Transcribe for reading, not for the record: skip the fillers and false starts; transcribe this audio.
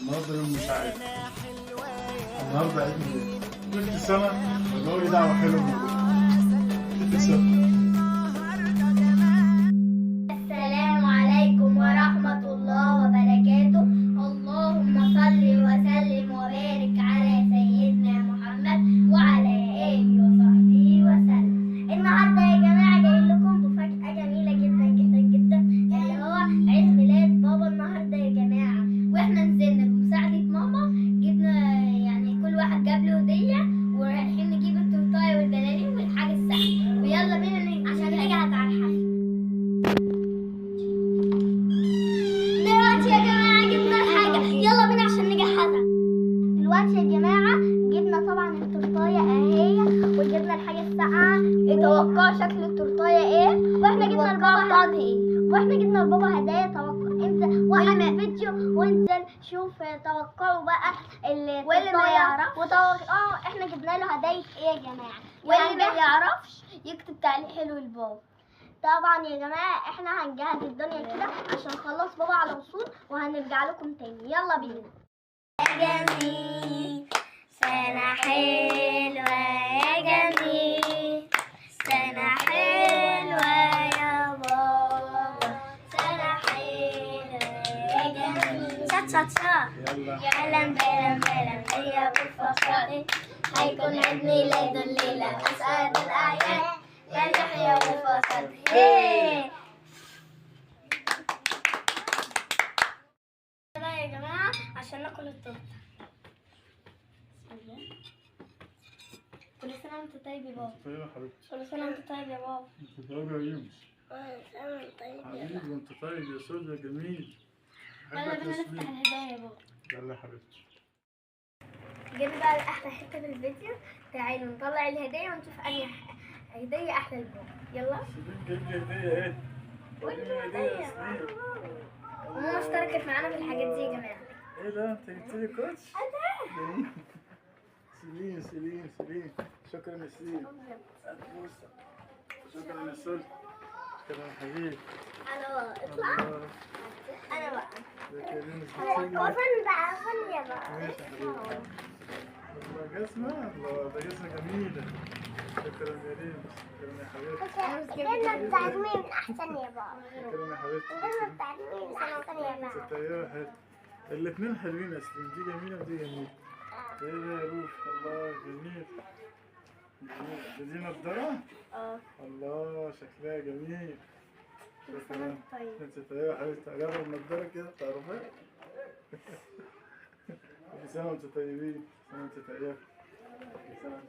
النهارده يوم مش عارف. النهارده عيد ميلادي. كل سنة بدور لي دعوة حلوة من أبويا. كل سنة. السلام عليكم ورحمة الله وبركاته. اللهم صل وسلم وبارك على سيدنا محمد وعلى آله وصحبه وسلم. النهارده يا جماعة جايين لكم بمفاجأة جميلة جدا جدا جدا، اللي هو عيد ميلاد بابا النهارده يا جماعة. واحنا نزلنا بمساعدة ماما، جبنا يعني كل واحد جاب له هدية، ورايحين نجيب التورتاية والبلالين والحاجة السهلة. ويلا بينا عشان نجهز على الحفل. دلوقتي يا جماعة جبنا الحاجة، يلا بينا عشان نجهزها. دلوقتي يا جماعة جبنا طبعا التورتاية اهي، وجبنا الحاجة الساقعة. اتوقعوا شكل التورتاية ايه؟ واحنا جبنا لبابا ايه؟ واحنا جبنا لبابا هدايا. توقع انزل وقف الفيديو وانزل شوف توقعوا بقى واللي ما يعرفش وتوقعوا احنا جبنا له هدايا ايه يا جماعة. واللي ما يعرفش يكتب تعليق حلو لبابا. طبعا يا جماعة احنا هنجهز الدنيا كده عشان نخلص بابا على وصول وهنرجع لكم تاني. يلا بينا. يا جميل سنة حلوة، يا جميل سنة حلوة يا بابا، سنة حلوة يا جميل. شات شات شات. يلا بلا بلا هيا بالفخر، هيكون عيد ميلاده الليلة أسعد الأعياد. يا يحيى وفخر. يلا يا جماعة عشان ناكل التورتة. كل سنة وانت طيب يا بابا. طيب يا حبيبتي. كل سنة وانت طيب يا بابا. انت طيب يا يونس. كل سنة وانت طيب يا بابا. حبيبي وانت طيب يا سود يا جميل. يلا بحبك بينا يا نفتح سليم. الهدايا يا بابا. يلا يا حبيبتي. جينا بقى لأحلى حتة في الفيديو. تعالوا نطلع الهدايا ونشوف أنهي هدية أحلى لبابا. يلا. سليم جايب لي هدية ايه؟ جايب لي هدية يا سليم. وماما اشتركت معانا في الحاجات دي يا جماعة. ايه ده؟ انت جبت لي كوتش؟ جميل. سليم سليم سليم. شكرا يا سليم. بوسة. شكرا يا سليم. شكرا يا حبيبي. أنا بقى اطلع. أنا بقى. ده كريم وفن بقى فن يا بقى. ماشي يا حبيبي. الله جسمة، الله ده جسمة جميلة. شكرا يا ريم. شكرا يا حبيبتي. الجنة بتاعت مين أحسن يا بابا؟ شكرا يا حبيبتي. الجنة بتاعت مين أحسن يا بابا؟ ستايرة حلو. الاتنين حلوين يا سليم، دي جميلة ودي جميلة. ايه ده يا روح؟ الله جميل. جميل. دي نضارة؟ الله شكلها جميل. شكرا. انت طيبة يا حبيبتي. اجرب النضارة كده تعرفها؟ كل سنة وانتم طيبين. كل سنة وانتم طيبة. كل سنة وانتم